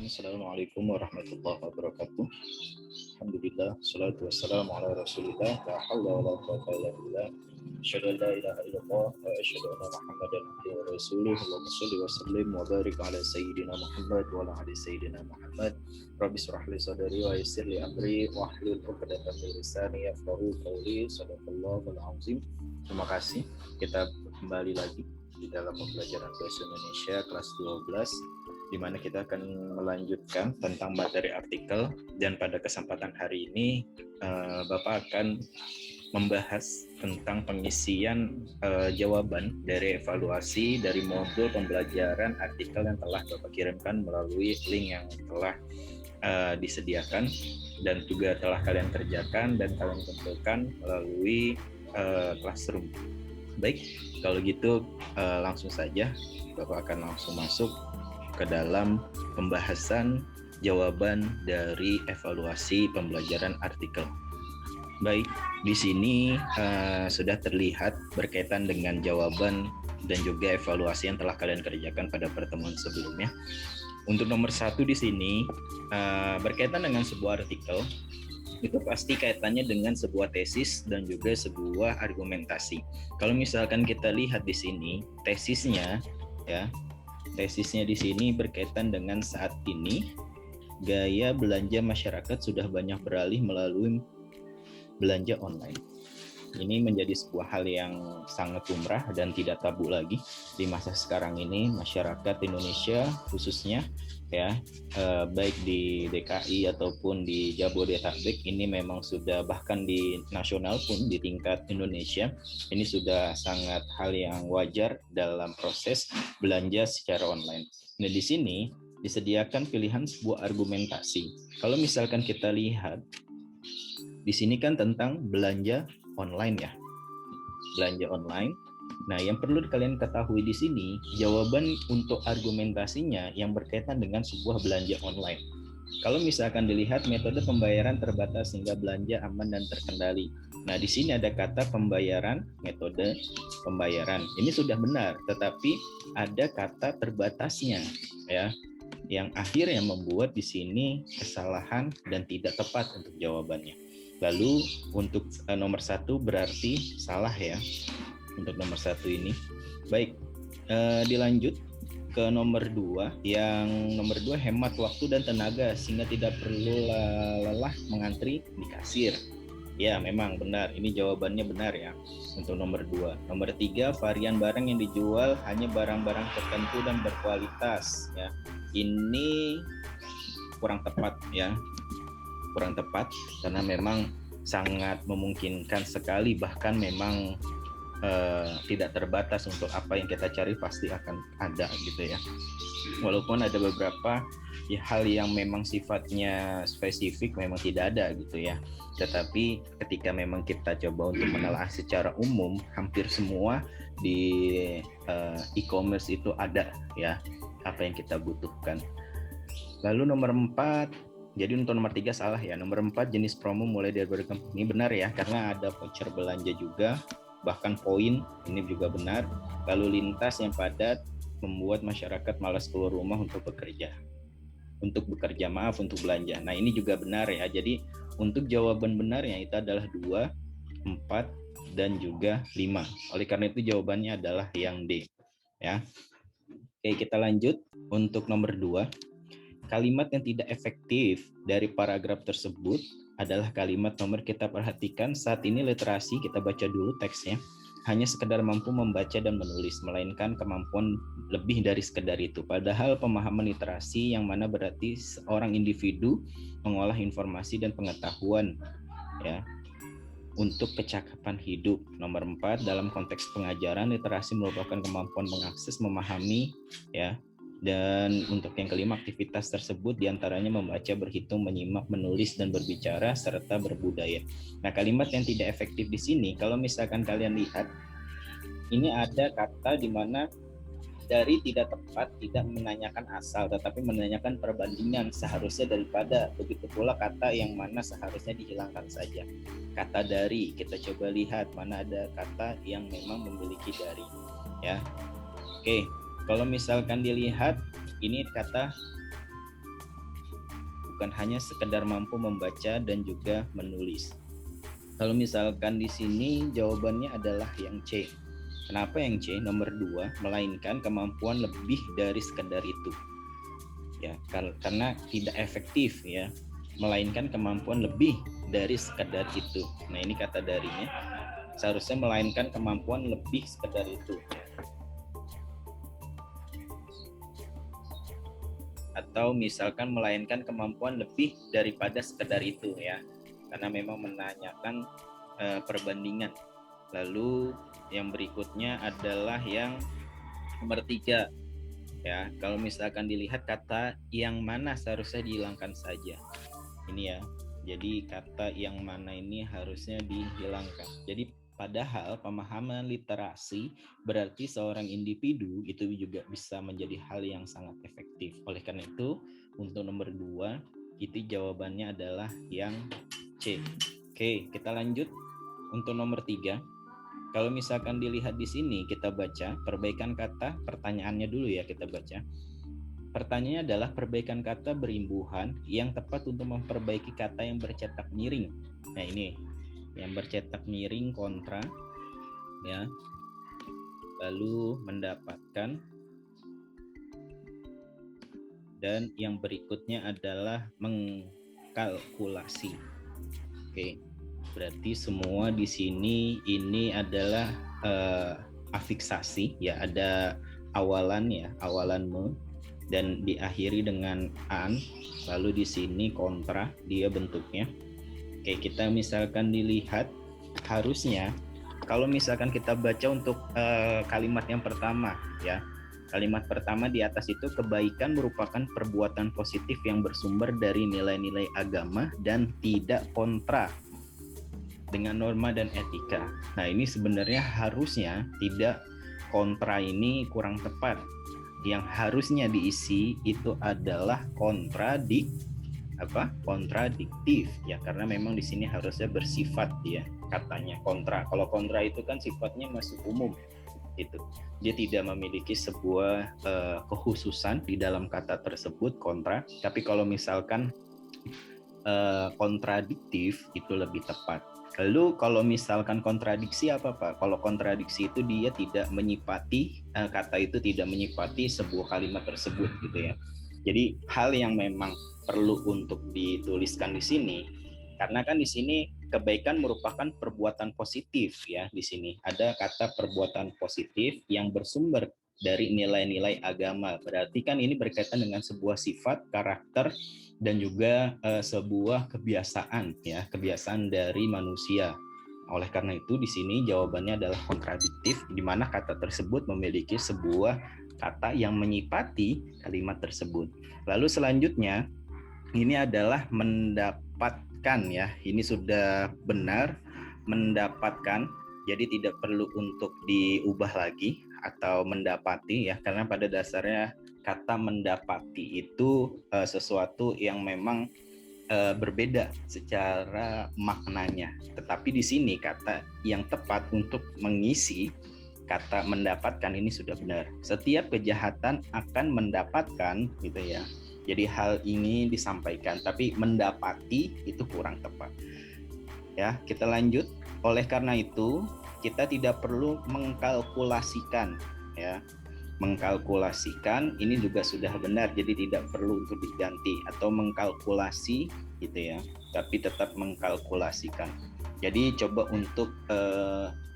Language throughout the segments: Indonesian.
Assalamualaikum warahmatullahi wabarakatuh. Alhamdulillah, salatu wassalamu ala rasulillah, la hawla wa la quwwata illa billah. Asyhadu an la ilaha illallah wa asyhadu anna Muhammadan abduhu wa rasuluh. Allahumma shalli wa sallim wa barik ala sayyidina Muhammad wa ala ali sayyidina Muhammad. Rabbi shrah li sadri wa yassir li amri wa hlul 'uqdatam min lisani yafqahu qawli. Shadaqallahul azim. Terima kasih. Kita kembali lagi di dalam pembelajaran bahasa Indonesia kelas 12, di mana kita akan melanjutkan tentang materi artikel. Dan pada kesempatan hari ini Bapak akan membahas tentang pengisian jawaban dari evaluasi dari modul pembelajaran artikel yang telah Bapak kirimkan melalui link yang telah disediakan dan juga telah kalian kerjakan dan kalian kumpulkan melalui Classroom. Baik, kalau gitu langsung saja Bapak akan langsung masuk ke dalam pembahasan jawaban dari evaluasi pembelajaran artikel. Baik, di sini sudah terlihat berkaitan dengan jawaban dan juga evaluasi yang telah kalian kerjakan pada pertemuan sebelumnya. Untuk nomor 1 di sini berkaitan dengan sebuah artikel, itu pasti kaitannya dengan sebuah tesis dan juga sebuah argumentasi. Kalau misalkan kita lihat di sini tesisnya, ya. Tesisnya di sini berkaitan dengan saat ini gaya belanja masyarakat sudah banyak beralih melalui belanja online. Ini menjadi sebuah hal yang sangat lumrah dan tidak tabu lagi di masa sekarang ini. Masyarakat Indonesia khususnya ya, baik di DKI ataupun di Jabodetabek, ini memang sudah, bahkan di nasional pun di tingkat Indonesia, ini sudah sangat hal yang wajar dalam proses belanja secara online. Nah, di sini disediakan pilihan sebuah argumentasi. Kalau misalkan kita lihat di sini kan tentang belanja online ya, belanja online. Nah, yang perlu kalian ketahui di sini, jawaban untuk argumentasinya yang berkaitan dengan sebuah belanja online. Kalau misalkan dilihat metode pembayaran terbatas sehingga belanja aman dan terkendali. Nah, di sini ada kata pembayaran, metode pembayaran. Ini sudah benar, tetapi ada kata terbatasnya ya, yang akhirnya membuat di sini kesalahan dan tidak tepat untuk jawabannya. Lalu untuk nomor 1 berarti salah ya untuk nomor 1 ini. Baik, dilanjut ke nomor 2. Yang nomor 2, hemat waktu dan tenaga sehingga tidak perlu lelah mengantri di kasir. Ya, memang benar. Ini jawabannya benar ya untuk nomor 2. Nomor 3, varian barang yang dijual hanya barang-barang tertentu dan berkualitas ya. Ini kurang tepat ya. Kurang tepat karena memang sangat memungkinkan sekali, bahkan memang tidak terbatas untuk apa yang kita cari pasti akan ada gitu ya. Walaupun ada beberapa ya, hal yang memang sifatnya spesifik memang tidak ada gitu ya. Tetapi ketika memang kita coba untuk menelaah secara umum, hampir semua di e-commerce itu ada ya apa yang kita butuhkan. Lalu nomor 4, jadi untuk nomor 3 salah ya. Nomor 4, jenis promo mulai dari beragam. Ini benar ya, karena ada voucher belanja juga, bahkan poin, ini juga benar. Lalu lintas yang padat membuat masyarakat malas keluar rumah untuk bekerja. Untuk belanja. Nah, ini juga benar ya. Jadi untuk jawaban benarnya itu adalah 2, 4, dan juga 5. Oleh karena itu jawabannya adalah yang D ya. Oke, kita lanjut untuk nomor 2. Kalimat yang tidak efektif dari paragraf tersebut adalah kalimat nomor, kita perhatikan saat ini literasi, kita baca dulu teksnya, hanya sekedar mampu membaca dan menulis, melainkan kemampuan lebih dari sekedar itu. Padahal pemahaman literasi yang mana berarti seorang individu mengolah informasi dan pengetahuan ya untuk kecakapan hidup. Nomor 4, dalam konteks pengajaran, literasi merupakan kemampuan mengakses, memahami ya. Dan untuk yang kelima, aktivitas tersebut diantaranya membaca, berhitung, menyimak, menulis, dan berbicara, serta berbudaya. Nah, kalimat yang tidak efektif di sini, kalau misalkan kalian lihat, ini ada kata di mana dari tidak tepat, tidak menanyakan asal, tetapi menanyakan perbandingan seharusnya daripada. Begitu pula kata yang mana seharusnya dihilangkan saja. Kata dari, kita coba lihat mana ada kata yang memang memiliki dari ya. Oke. Kalau misalkan dilihat, ini kata bukan hanya sekedar mampu membaca dan juga menulis. Kalau misalkan di sini jawabannya adalah yang C. Kenapa yang C? Nomor 2, melainkan kemampuan lebih dari sekedar itu. Ya, karena tidak efektif ya, melainkan kemampuan lebih dari sekedar itu. Nah, ini kata darinya. Seharusnya melainkan kemampuan lebih sekedar itu. Atau misalkan melainkan kemampuan lebih daripada sekedar itu ya, karena memang menanyakan perbandingan. Lalu yang berikutnya adalah yang nomor 3 ya. Kalau misalkan dilihat kata yang mana seharusnya dihilangkan saja ini ya. Jadi kata yang mana ini harusnya dihilangkan. Jadi padahal pemahaman literasi berarti seorang individu itu juga bisa menjadi hal yang sangat efektif. Oleh karena itu untuk nomor 2 itu jawabannya adalah yang C. Oke, kita lanjut untuk nomor 3. Kalau misalkan dilihat di sini kita baca perbaikan kata, pertanyaannya dulu ya kita baca. Pertanyaannya adalah perbaikan kata berimbuhan yang tepat untuk memperbaiki kata yang bercetak miring. Nah ini yang bercetak miring kontra ya. Lalu mendapatkan, dan yang berikutnya adalah mengkalkulasi. Oke. Berarti semua di sini ini adalah afiksasi ya, ada awalan ya, awalan me dan diakhiri dengan an, lalu di sini kontra dia bentuknya. Oke, kita misalkan dilihat harusnya kalau misalkan kita baca untuk kalimat yang pertama ya. Kalimat pertama di atas itu kebaikan merupakan perbuatan positif yang bersumber dari nilai-nilai agama dan tidak kontra dengan norma dan etika. Nah, ini sebenarnya harusnya tidak kontra, ini kurang tepat. Yang harusnya diisi itu adalah kontradiktif ya, karena memang di sini harusnya bersifat ya katanya kontra. Kalau kontra itu kan sifatnya masih umum itu, dia tidak memiliki sebuah kekhususan di dalam kata tersebut kontra. Tapi kalau misalkan kontradiktif itu lebih tepat. Lalu kalau misalkan kontradiksi apa Pak? Kalau kontradiksi itu dia tidak menyifati, kata itu tidak menyifati sebuah kalimat tersebut gitu ya. Jadi hal yang memang perlu untuk dituliskan di sini, karena kan di sini kebaikan merupakan perbuatan positif ya, di sini ada kata perbuatan positif yang bersumber dari nilai-nilai agama. Berarti kan ini berkaitan dengan sebuah sifat, karakter, dan juga sebuah kebiasaan ya, kebiasaan dari manusia. Oleh karena itu di sini jawabannya adalah kontradiktif, di mana kata tersebut memiliki sebuah kata yang menyifati kalimat tersebut. Lalu selanjutnya ini adalah mendapatkan ya. Ini sudah benar mendapatkan, jadi tidak perlu untuk diubah lagi atau mendapati ya, karena pada dasarnya kata mendapati itu sesuatu yang memang berbeda secara maknanya. Tetapi di sini kata yang tepat untuk mengisi kata mendapatkan ini sudah benar. Setiap kejahatan akan mendapatkan gitu ya. Jadi hal ini disampaikan, tapi mendapati itu kurang tepat. Ya, kita lanjut. Oleh karena itu, kita tidak perlu mengkalkulasikan ya. Mengkalkulasikan ini juga sudah benar, jadi tidak perlu untuk diganti atau mengkalkulasi gitu ya, tapi tetap mengkalkulasikan. Jadi coba untuk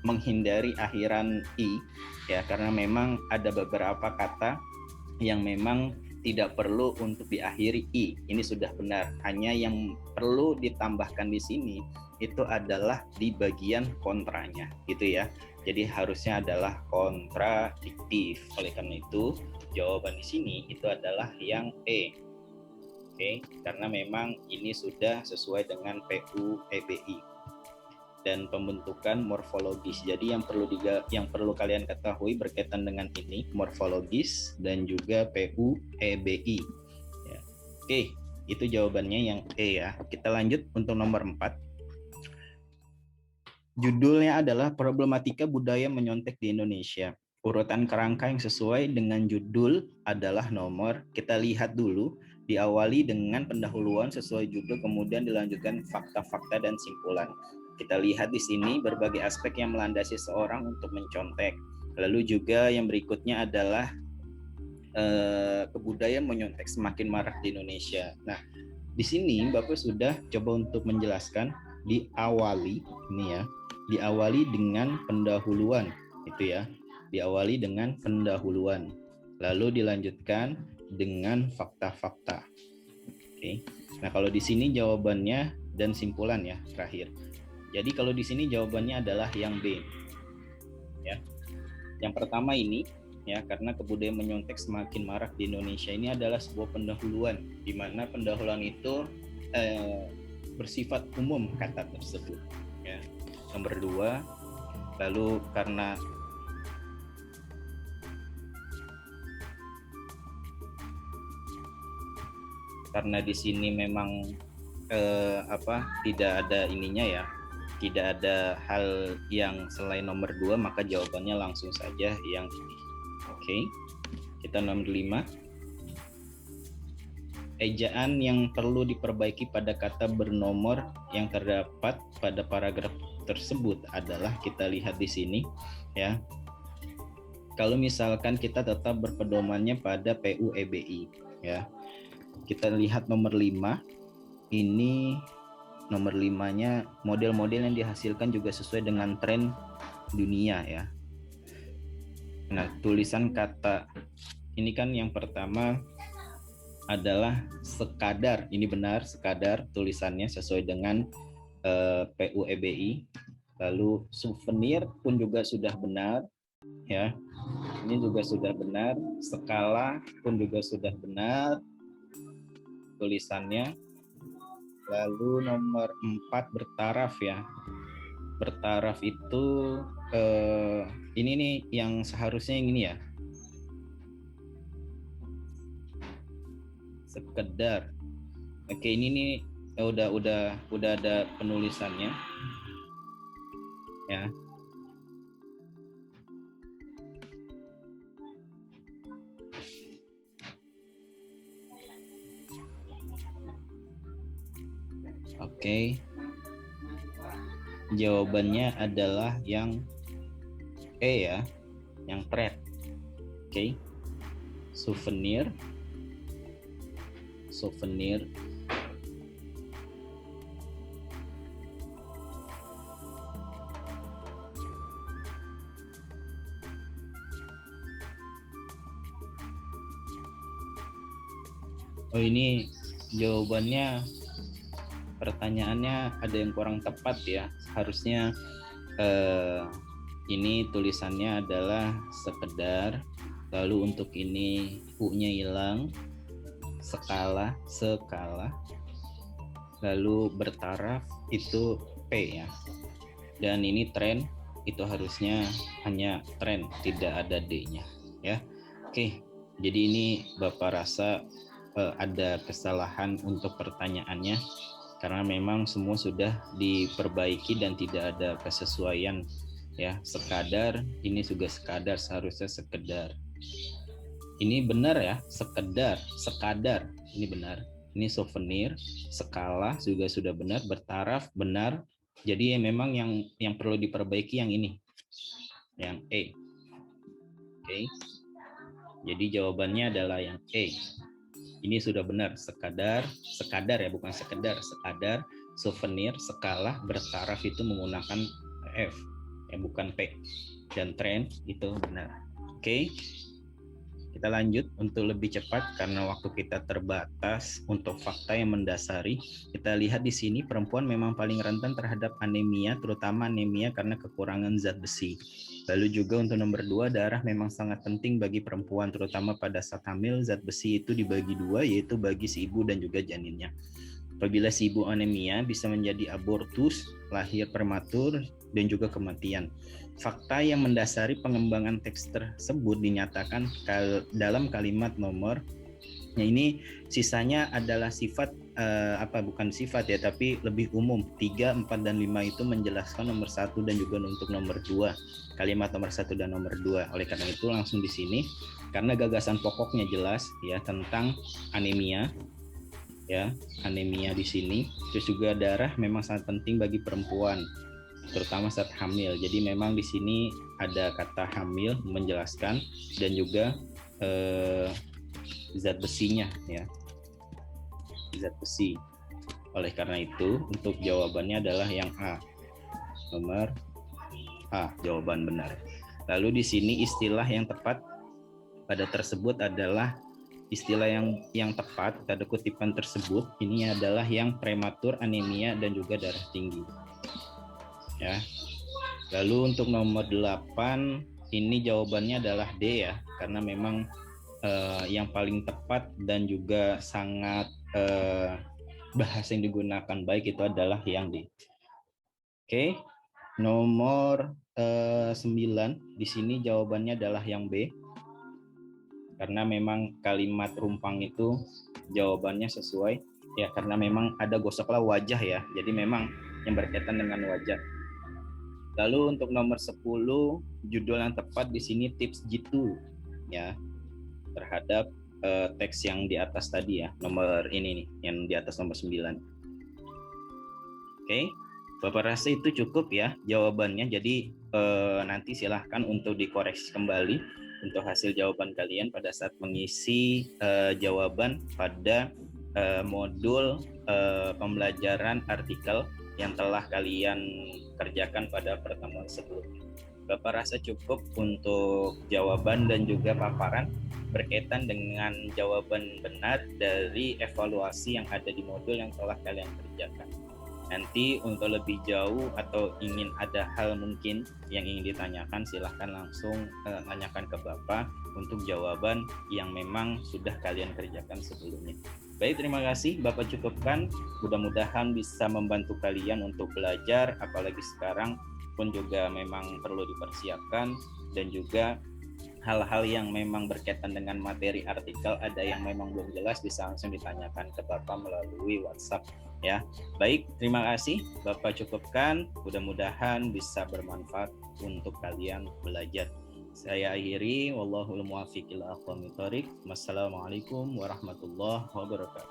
menghindari akhiran i ya, karena memang ada beberapa kata yang memang tidak perlu untuk diakhiri i. Ini sudah benar. Hanya yang perlu ditambahkan di sini itu adalah di bagian kontranya gitu ya. Jadi harusnya adalah kontradiktif. Oleh karena itu jawaban di sini itu adalah yang E. Oke, karena memang ini sudah sesuai dengan PUEBI dan pembentukan morfologis. Jadi yang perlu kalian ketahui berkaitan dengan ini morfologis dan juga PUEBI. Ya. Oke, itu jawabannya yang E ya. Kita lanjut untuk nomor 4. Judulnya adalah Problematika Budaya Menyontek di Indonesia. Urutan kerangka yang sesuai dengan judul adalah nomor, kita lihat dulu Diawali dengan pendahuluan sesuai judul, kemudian dilanjutkan fakta-fakta dan simpulan. Kita lihat di sini berbagai aspek yang melandasi seorang untuk mencontek. Lalu juga yang berikutnya adalah kebudayaan menyontek semakin marak di Indonesia. Nah, di sini Bapak sudah coba untuk menjelaskan diawali dengan pendahuluan, itu ya. Diawali dengan pendahuluan. Lalu dilanjutkan dengan fakta-fakta. Oke. Nah, kalau di sini jawabannya dan simpulan ya terakhir. Jadi kalau di sini jawabannya adalah yang B. Ya. Yang pertama ini ya, karena kebudayaan menyontek semakin marak di Indonesia ini adalah sebuah pendahuluan, di mana pendahuluan itu bersifat umum kata tersebut. Ya. Nomor 2, lalu karena di sini memang tidak ada ininya ya, tidak ada hal yang selain nomor 2, maka jawabannya langsung saja yang ini. Oke, kita nomor 5. Ejaan yang perlu diperbaiki pada kata bernomor yang terdapat pada paragraf tersebut adalah, kita lihat di sini ya. Kalau misalkan kita tetap berpedomannya pada PUEBI ya. Kita lihat nomor 5. Ini nomor 5-nya model-model yang dihasilkan juga sesuai dengan tren dunia ya. Nah, tulisan kata ini kan yang pertama adalah sekadar. Ini benar, sekadar tulisannya sesuai dengan PUEBI. Lalu souvenir pun juga sudah benar ya. Ini juga sudah benar. Skala pun juga sudah benar tulisannya. Lalu nomor 4 bertaraf ya. Bertaraf itu ini nih yang seharusnya yang ini ya. Sekedar. Oke, ini nih udah ada penulisannya. Ya. Oke. Jawabannya adalah yang E ya, yang thread. Oke. Souvenir. Oh, ini jawabannya, pertanyaannya ada yang kurang tepat ya. Harusnya ini tulisannya adalah sekedar. Lalu untuk ini U-nya hilang. Skala. Lalu bertaraf itu P ya. Dan ini tren, itu harusnya hanya tren, tidak ada D-nya ya. Oke. Jadi ini Bapak rasa ada kesalahan untuk pertanyaannya, karena memang semua sudah diperbaiki dan tidak ada kesesuaian ya. Sekadar, ini juga sekadar, seharusnya sekedar. Ini benar ya, sekadar ini benar. Ini souvenir, skala juga sudah benar, bertaraf benar. Jadi memang yang perlu diperbaiki yang ini, yang E. Oke. Jadi jawabannya adalah yang E. Ini sudah benar, sekadar ya, bukan sekedar, sekadar, souvenir, skala, bertaraf itu menggunakan F, ya bukan P. Dan tren itu benar. Oke. Kita lanjut untuk lebih cepat karena waktu kita terbatas. Untuk fakta yang mendasari, kita lihat di sini perempuan memang paling rentan terhadap anemia, terutama anemia karena kekurangan zat besi. Lalu juga untuk nomor 2, darah memang sangat penting bagi perempuan, terutama pada saat hamil. Zat besi itu dibagi 2, yaitu bagi si ibu dan juga janinnya. Apabila si ibu anemia, bisa menjadi abortus, lahir prematur, dan juga kematian. Fakta yang mendasari pengembangan teks tersebut dinyatakan dalam kalimat nomor. Nah, ini sisanya adalah sifat bukan sifat ya, tapi lebih umum. 3, 4, dan 5 itu menjelaskan nomor 1 dan juga untuk nomor 2. Kalimat nomor 1 dan nomor 2. Oleh karena itu langsung di sini, karena gagasan pokoknya jelas ya tentang anemia, ya, anemia di sini. Terus juga darah memang sangat penting bagi perempuan, terutama saat hamil. Jadi memang di sini ada kata hamil menjelaskan, dan juga zat besinya, ya, zat besi. Oleh karena itu, untuk jawabannya adalah yang A, nomor A, jawaban benar. Lalu di sini istilah yang tepat pada tersebut adalah istilah yang tepat pada kutipan tersebut ini adalah yang prematur, anemia, dan juga darah tinggi. Ya. Lalu untuk nomor 8 ini jawabannya adalah D, ya, karena memang yang paling tepat dan juga sangat bahasa yang digunakan baik itu adalah yang D. Oke. Nomor 9 di sini jawabannya adalah yang B. Karena memang kalimat rumpang itu jawabannya sesuai, ya, karena memang ada gosoklah wajah, ya. Jadi memang yang berkaitan dengan wajah. Lalu untuk nomor 10 judul yang tepat di sini tips jitu, ya, terhadap teks yang di atas tadi, ya. Nomor ini nih, yang di atas nomor 9. Oke. Bapak rasa itu cukup, ya, jawabannya. Jadi nanti silahkan untuk dikoreksi kembali untuk hasil jawaban kalian pada saat mengisi jawaban pada modul pembelajaran artikel yang telah kalian kerjakan pada pertemuan sebelumnya. Bapak rasa cukup untuk jawaban dan juga paparan berkaitan dengan jawaban benar dari evaluasi yang ada di modul yang telah kalian kerjakan. Nanti untuk lebih jauh atau ingin ada hal mungkin yang ingin ditanyakan, silahkan langsung tanyakan ke Bapak untuk jawaban yang memang sudah kalian kerjakan sebelumnya. Baik, terima kasih Bapak cukupkan. Mudah-mudahan bisa membantu kalian untuk belajar, apalagi sekarang pun juga memang perlu dipersiapkan, dan juga hal-hal yang memang berkaitan dengan materi artikel ada yang memang belum jelas bisa langsung ditanyakan ke Bapak melalui WhatsApp, ya. Baik, terima kasih Bapak cukupkan. Mudah-mudahan bisa bermanfaat untuk kalian belajar. Saya akhiri, wallahul muwaffiq ila aqwamit thoriq. Wassalamualaikum warahmatullahi wabarakatuh.